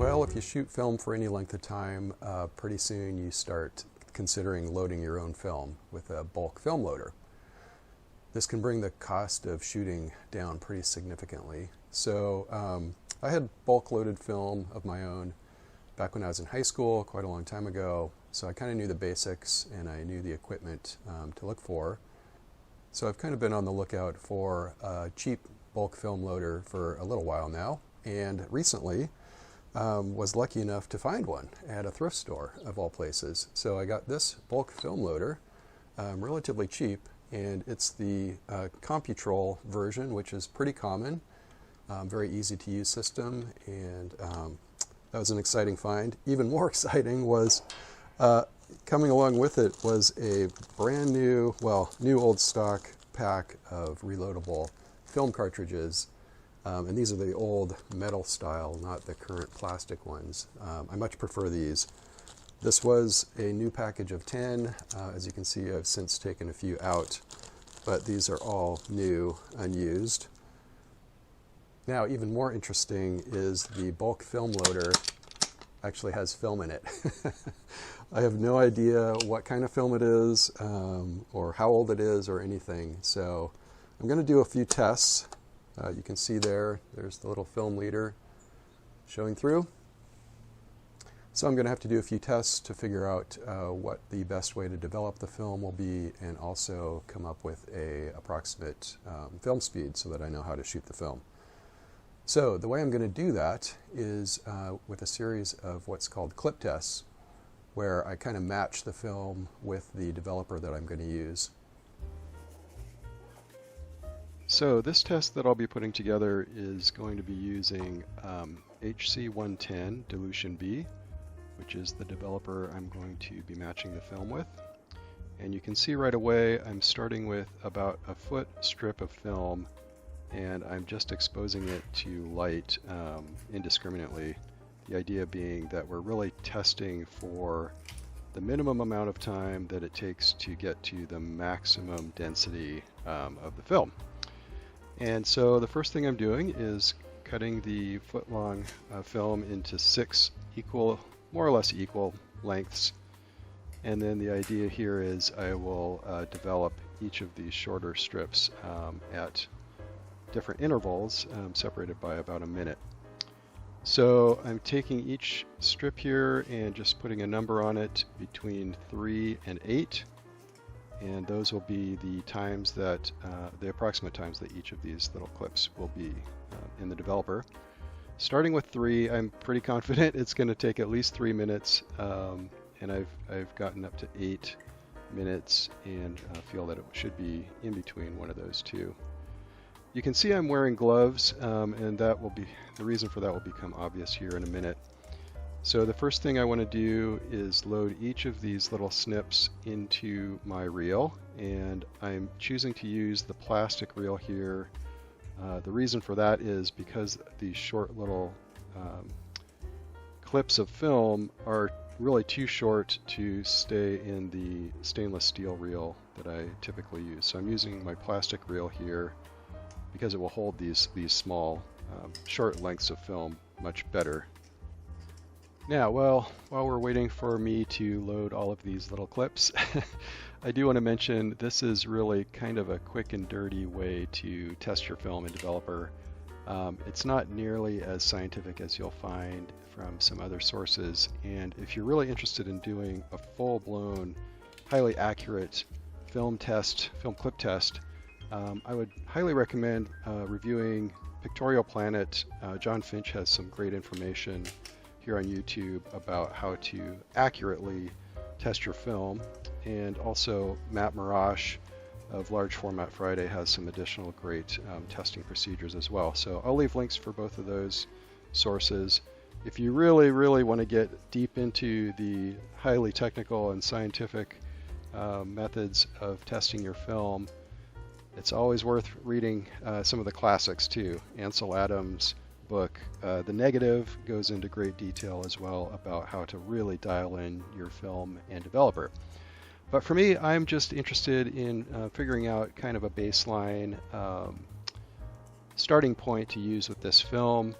Well, if you shoot film for any length of time, pretty soon you start considering loading your own film with a bulk film loader. This can bring the cost of shooting down pretty significantly. So I had bulk loaded film of my own back when I was in high school, quite a long time ago. So I kind of knew the basics and I knew the equipment to look for. So I've kind of been on the lookout for a cheap bulk film loader for a little while now, and recently was lucky enough to find one at a thrift store of all places. So I got this bulk film loader, relatively cheap, and it's the Computrol version, which is pretty common, very easy to use system, and that was an exciting find. Even more exciting was coming along with it was a brand new, well, new old stock pack of reloadable film cartridges. And these are the old metal style, not the current plastic ones. I much prefer these. This was a new package of 10. As you can see, I've since taken a few out, but these are all new, unused. Now, even more interesting is the bulk film loader actually has film in it. I have no idea what kind of film it is, or how old it is, or anything. So I'm going to do a few tests. You can see there's the little film leader showing through. So I'm going to have to do a few tests to figure out what the best way to develop the film will be, and also come up with a approximate film speed so that I know how to shoot the film. So the way I'm going to do that is with a series of what's called clip tests, where I kind of match the film with the developer that I'm going to use. So this test that I'll be putting together is going to be using HC110 Dilution B, which is the developer I'm going to be matching the film with. And you can see right away I'm starting with about a foot strip of film, and I'm just exposing it to light indiscriminately. The idea being that we're really testing for the minimum amount of time that it takes to get to the maximum density of the film. And so the first thing I'm doing is cutting the foot-long film into 6 more or less equal lengths. And then the idea here is I will develop each of these shorter strips at different intervals, separated by about a minute. So I'm taking each strip here and just putting a number on it between 3 and 8. And those will be the times that, the approximate times that each of these little clips will be in the developer. Starting with 3, I'm pretty confident it's going to take at least 3 minutes, and I've gotten up to 8 minutes, and feel that it should be in between one of those two. You can see I'm wearing gloves, and that will be the reason for that will become obvious here in a minute. So the first thing I want to do is load each of these little snips into my reel, and I'm choosing to use the plastic reel here. The reason for that is because these short little clips of film are really too short to stay in the stainless steel reel that I typically use. So I'm using my plastic reel here because it will hold these small short lengths of film much better. Now, well, while we're waiting for me to load all of these little clips, I do want to mention this is really kind of a quick and dirty way to test your film in Developer. It's not nearly as scientific as you'll find from some other sources, and if you're really interested in doing a full-blown, highly accurate film clip test, I would highly recommend reviewing Pictorial Planet. John Finch has some great information here on YouTube about how to accurately test your film, and also Matt Marash of Large Format Friday has some additional great testing procedures as well. So I'll leave links for both of those sources. If you really want to get deep into the highly technical and scientific methods of testing your film, it's always worth reading some of the classics too. Ansel Adams' book, The Negative, goes into great detail as well about how to really dial in your film and Developer. But for me, I'm just interested in figuring out kind of a baseline starting point to use with this film.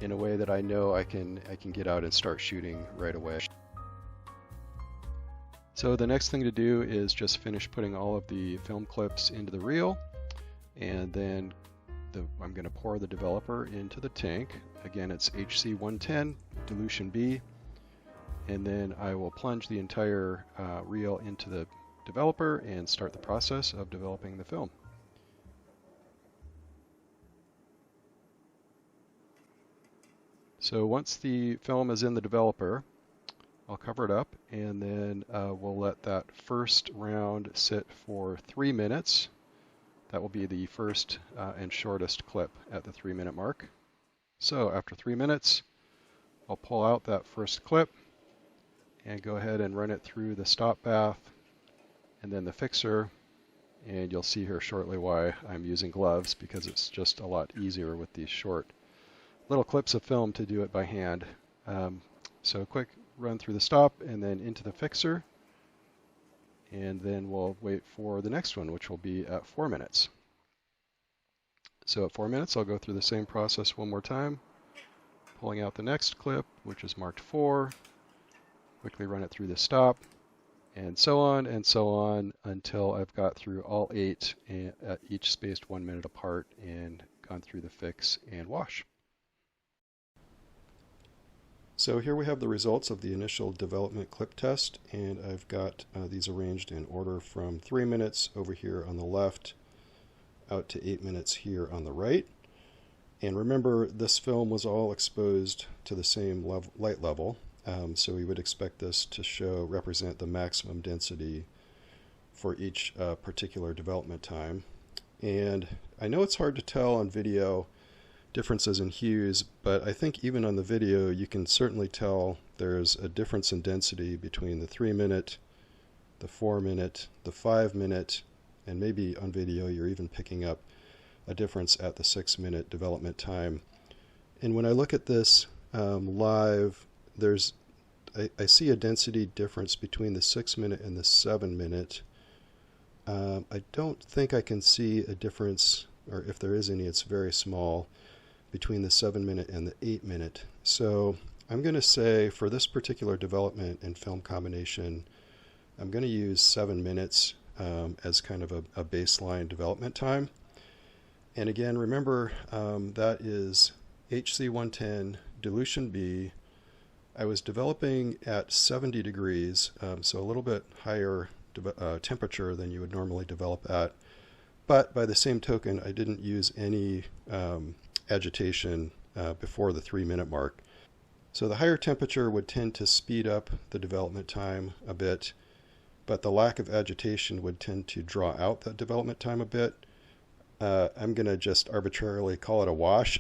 in a way that I know I can get out and start shooting right away. So the next thing to do is just finish putting all of the film clips into the reel, and then I'm going to pour the developer into the tank. Again, it's HC110 dilution B, and then I will plunge the entire reel into the developer and start the process of developing the film. So once the film is in the developer, I'll cover it up, and then we'll let that first round sit for 3 minutes. That will be the first and shortest clip at the 3-minute mark. So after 3 minutes, I'll pull out that first clip and go ahead and run it through the stop bath and then the fixer, and you'll see here shortly why I'm using gloves, because it's just a lot easier with these short little clips of film to do it by hand. So quick run through the stop and then into the fixer, and then we'll wait for the next one, which will be at 4 minutes. So at 4 minutes, I'll go through the same process one more time, pulling out the next clip, which is marked 4, quickly run it through the stop, and so on until I've got through all 8, at each spaced 1 minute apart, and gone through the fix and wash. So here we have the results of the initial development clip test, and I've got these arranged in order from 3 minutes over here on the left out to 8 minutes here on the right. And remember, this film was all exposed to the same light level, so we would expect this to represent the maximum density for each particular development time. And I know it's hard to tell on video differences in hues, but I think even on the video you can certainly tell there's a difference in density between the 3 minute, the 4 minute, the 5 minute, and maybe on video you're even picking up a difference at the 6 minute development time. And when I look at this live, I see a density difference between the 6 minute and the 7 minute. I don't think I can see a difference, or if there is any, it's very small, between the 7 minute and the 8 minute. So I'm going to say for this particular development and film combination, I'm going to use 7 minutes as kind of a baseline development time. And again, remember that is HC110 dilution B. I was developing at 70 degrees, so a little bit higher temperature than you would normally develop at. But by the same token, I didn't use any agitation before the 3 minute mark. So the higher temperature would tend to speed up the development time a bit, but the lack of agitation would tend to draw out that development time a bit. I'm going to just arbitrarily call it a wash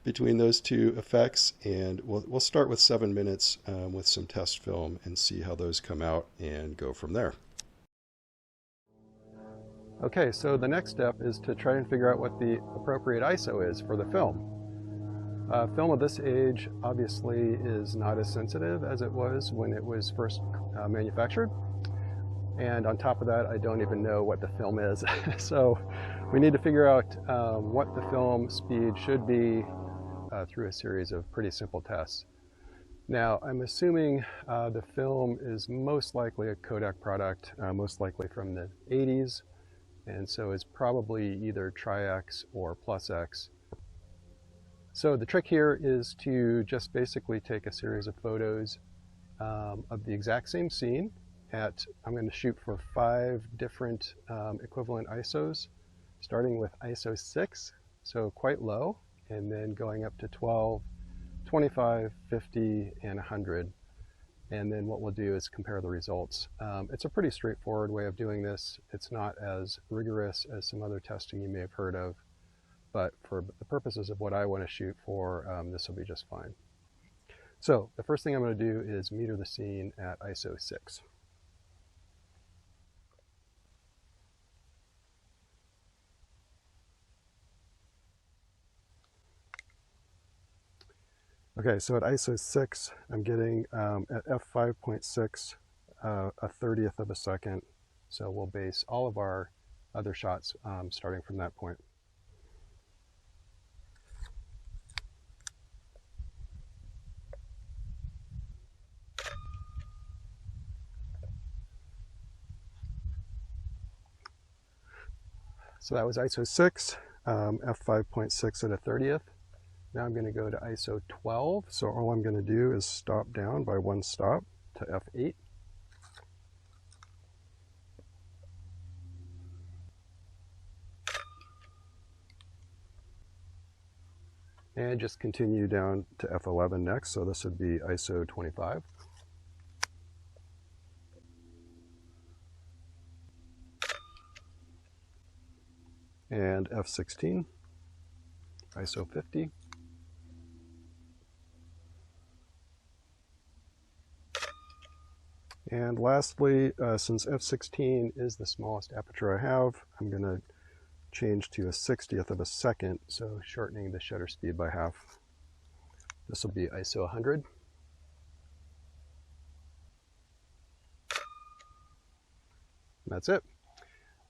between those two effects, and we'll start with 7 minutes with some test film and see how those come out and go from there. Okay, so the next step is to try and figure out what the appropriate ISO is for the film. Film of this age obviously is not as sensitive as it was when it was first manufactured. And on top of that, I don't even know what the film is. So we need to figure out what the film speed should be through a series of pretty simple tests. Now, I'm assuming the film is most likely a Kodak product, most likely from the 80s. And so it's probably either Tri-X or Plus X. So the trick here is to just basically take a series of photos of the exact same scene I'm going to shoot for 5 different equivalent ISOs, starting with ISO 6, so quite low, and then going up to 12, 25, 50, and 100. And then what we'll do is compare the results. It's a pretty straightforward way of doing this. It's not as rigorous as some other testing you may have heard of, but for the purposes of what I want to shoot for, this will be just fine. So the first thing I'm going to do is meter the scene at ISO 6. Okay, so at ISO 6, I'm getting at f5.6 a 30th of a second. So we'll base all of our other shots starting from that point. So that was ISO 6, f5.6 at a 30th. Now I'm going to go to ISO 12. So all I'm going to do is stop down by one stop to f8. And just continue down to f11 next. So this would be ISO 25. And f16, ISO 50. And lastly, since f16 is the smallest aperture I have, I'm going to change to a 60th of a second, so shortening the shutter speed by half. This will be ISO 100. And that's it.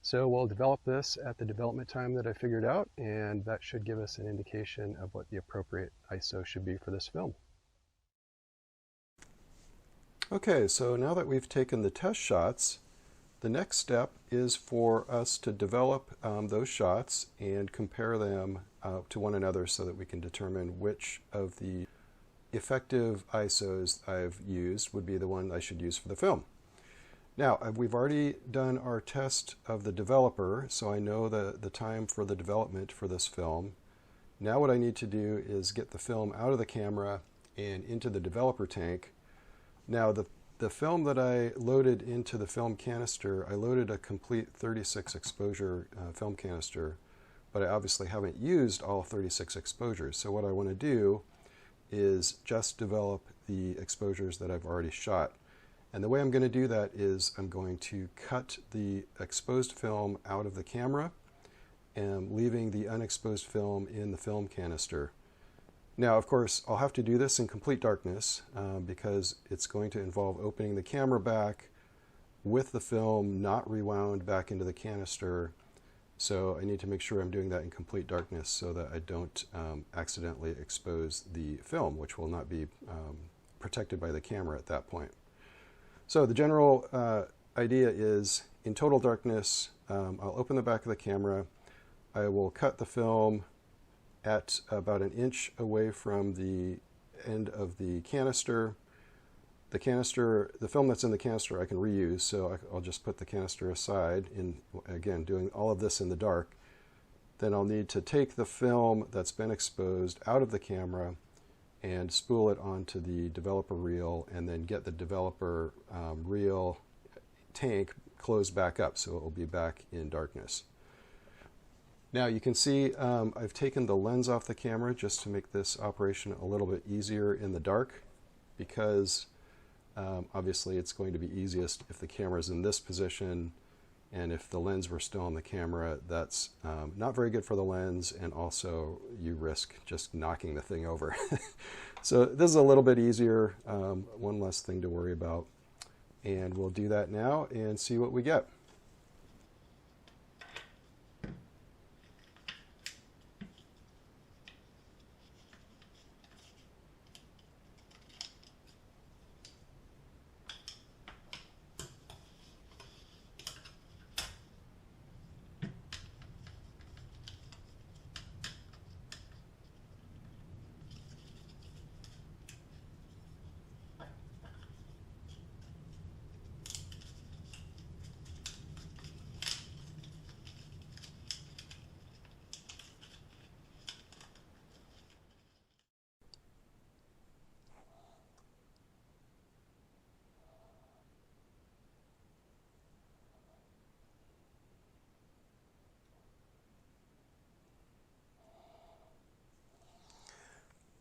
So we'll develop this at the development time that I figured out, and that should give us an indication of what the appropriate ISO should be for this film. Okay, so now that we've taken the test shots, the next step is for us to develop those shots and compare them to one another so that we can determine which of the effective ISOs I've used would be the one I should use for the film. Now, we've already done our test of the developer, so I know the time for the development for this film. Now what I need to do is get the film out of the camera and into the developer tank. Now, the film that I loaded into the film canister, I loaded a complete 36 exposure film canister, but I obviously haven't used all 36 exposures. So what I want to do is just develop the exposures that I've already shot. And the way I'm going to do that is I'm going to cut the exposed film out of the camera and leaving the unexposed film in the film canister. Now, of course, I'll have to do this in complete darkness because it's going to involve opening the camera back with the film not rewound back into the canister. So I need to make sure I'm doing that in complete darkness so that I don't accidentally expose the film, which will not be protected by the camera at that point. So the general idea is in total darkness, I'll open the back of the camera. I will cut the film at about an inch away from the end of the canister. The film that's in the canister I can reuse, so I'll just put the canister aside, again, doing all of this in the dark. Then I'll need to take the film that's been exposed out of the camera and spool it onto the developer reel, and then get the developer reel tank closed back up so it will be back in darkness. Now you can see I've taken the lens off the camera just to make this operation a little bit easier in the dark, because obviously it's going to be easiest if the camera's in this position, and if the lens were still on the camera, that's not very good for the lens, and also you risk just knocking the thing over. So this is a little bit easier, one less thing to worry about, and we'll do that now and see what we get.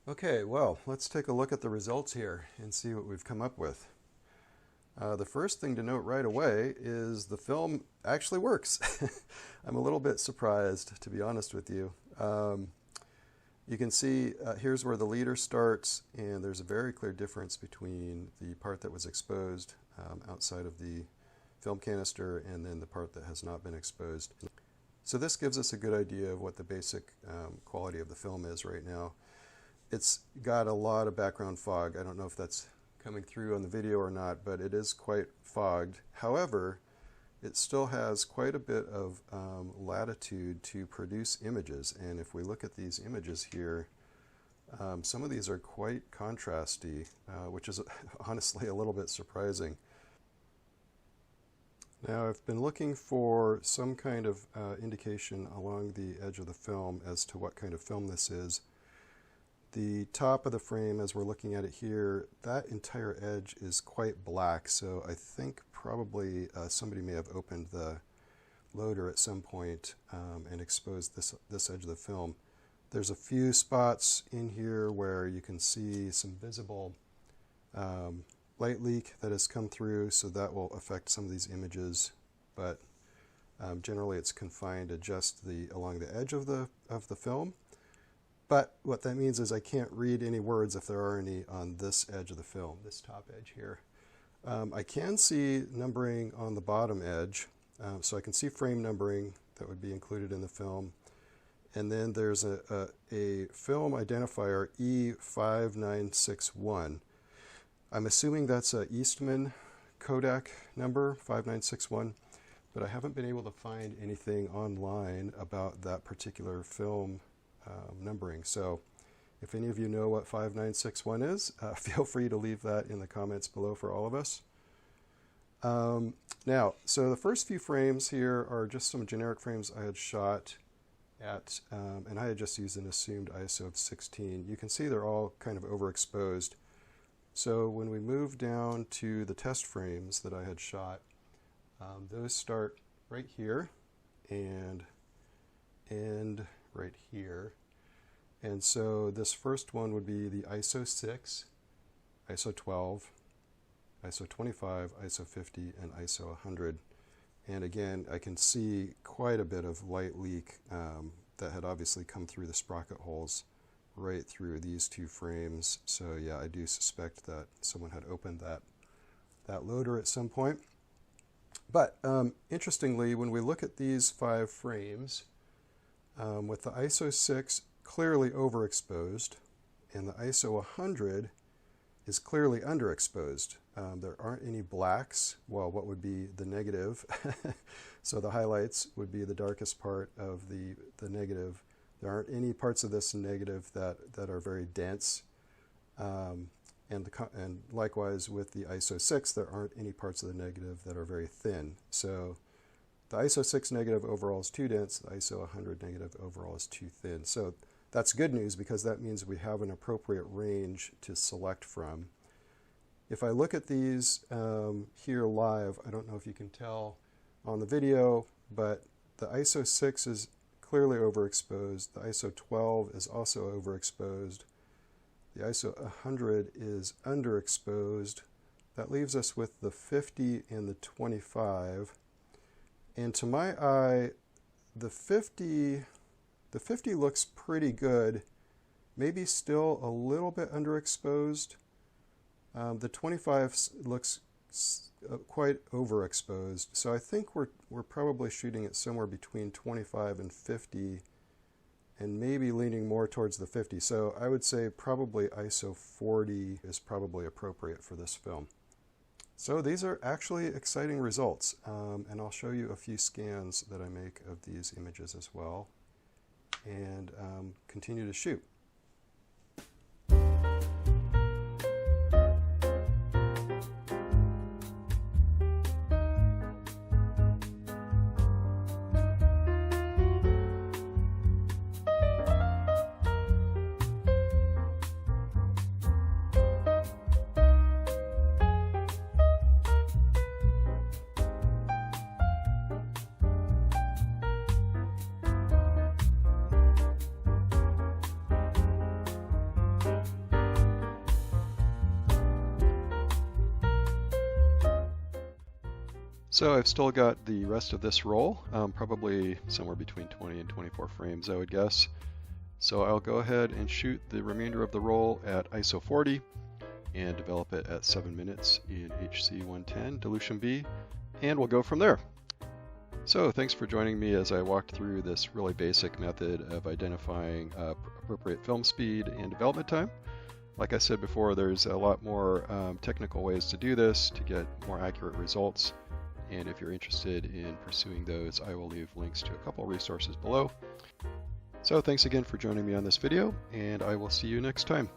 Okay, well, let's take a look at the results here and see what we've come up with. The first thing to note right away is the film actually works. I'm a little bit surprised, to be honest with you. You can see here's where the leader starts, and there's a very clear difference between the part that was exposed outside of the film canister and then the part that has not been exposed. So this gives us a good idea of what the basic quality of the film is right now. It's got a lot of background fog. I don't know if that's coming through on the video or not, but it is quite fogged. However, it still has quite a bit of latitude to produce images. And if we look at these images here, some of these are quite contrasty, which is honestly a little bit surprising. Now, I've been looking for some kind of indication along the edge of the film as to what kind of film this is. The top of the frame, as we're looking at it here, that entire edge is quite black, so I think probably somebody may have opened the loader at some point and exposed this edge of the film. There's a few spots in here where you can see some visible light leak that has come through, so that will affect some of these images, but generally it's confined to just along the edge of the film. But what that means is I can't read any words if there are any on this edge of the film, this top edge here. I can see numbering on the bottom edge, so I can see frame numbering that would be included in the film. And then there's a film identifier E5961. I'm assuming that's a Eastman Kodak number, 5961, but I haven't been able to find anything online about that particular film numbering. So if any of you know what 5961 is, feel free to leave that in the comments below for all of us. Now, so the first few frames here are just some generic frames I had shot at, and I had just used an assumed ISO of 16. You can see they're all kind of overexposed. So when we move down to the test frames that I had shot, those start right here and end right here. And so this first one would be the ISO 6, ISO 12, ISO 25, ISO 50, and ISO 100. And again, I can see quite a bit of light leak that had obviously come through the sprocket holes right through these two frames. So yeah, I do suspect that someone had opened that loader at some point. But interestingly, when we look at these 5 frames, with the ISO 6 clearly overexposed and the ISO 100 is clearly underexposed. There aren't any blacks, well, what would be the negative. So the highlights would be the darkest part of the negative. There aren't any parts of this negative that are very dense. And likewise with the ISO 6, there aren't any parts of the negative that are very thin. So the ISO 6 negative overall is too dense, the ISO 100 negative overall is too thin. So that's good news because that means we have an appropriate range to select from. If I look at these here live, I don't know if you can tell on the video, but the ISO 6 is clearly overexposed. The ISO 12 is also overexposed. The ISO 100 is underexposed. That leaves us with the 50 and the 25. And to my eye, the 50 looks pretty good. Maybe still a little bit underexposed. The 25 looks quite overexposed. So I think we're probably shooting it somewhere between 25 and 50, and maybe leaning more towards the 50. So I would say probably ISO 40 is probably appropriate for this film. So these are actually exciting results, and I'll show you a few scans that I make of these images as well, and continue to shoot. So I've still got the rest of this roll, probably somewhere between 20 and 24 frames, I would guess. So I'll go ahead and shoot the remainder of the roll at ISO 40 and develop it at 7 minutes in HC 110 dilution B, and we'll go from there. So thanks for joining me as I walked through this really basic method of identifying appropriate film speed and development time. Like I said before, there's a lot more technical ways to do this to get more accurate results. And if you're interested in pursuing those, I will leave links to a couple resources below. So thanks again for joining me on this video, and I will see you next time.